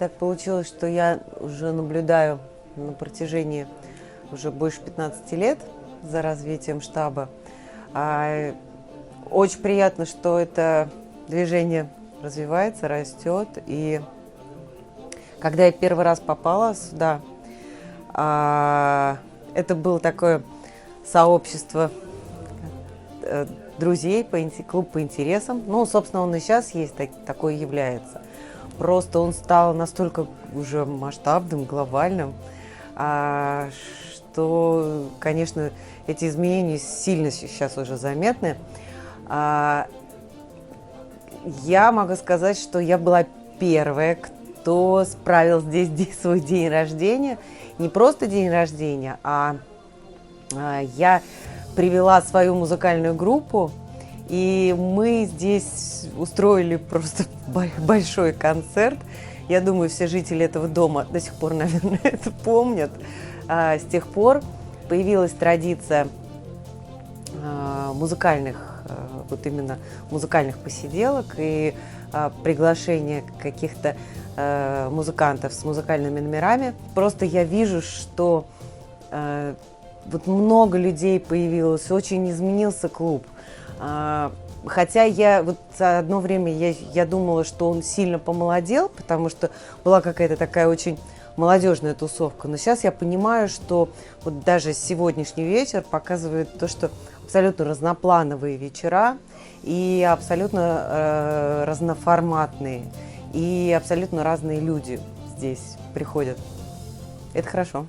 Так получилось, что я уже наблюдаю на протяжении уже больше 15 лет за развитием штаба. Очень приятно, что это движение развивается, растет. И когда я первый раз попала сюда, это было такое сообщество друзей, клуб по интересам. Ну, собственно, он и сейчас есть, такой является. Просто он стал настолько уже масштабным, глобальным, что, конечно, эти изменения сильно сейчас уже заметны. Я могу сказать, что я была первая, кто справил здесь свой день рождения. Не просто день рождения, я привела свою музыкальную группу, и мы здесь устроили просто большой концерт. Я думаю, все жители этого дома до сих пор, наверное, это помнят. С тех пор появилась традиция музыкальных, вот именно музыкальных посиделок и приглашение каких-то музыкантов с музыкальными номерами. Просто я вижу, что вот много людей появилось, очень изменился клуб. Хотя я вот одно время я думала, что он сильно помолодел, потому что была какая-то такая очень молодежная тусовка. Но сейчас я понимаю, что вот даже сегодняшний вечер показывает то, что абсолютно разноплановые вечера и абсолютно разноформатные, и абсолютно разные люди здесь приходят. Это хорошо.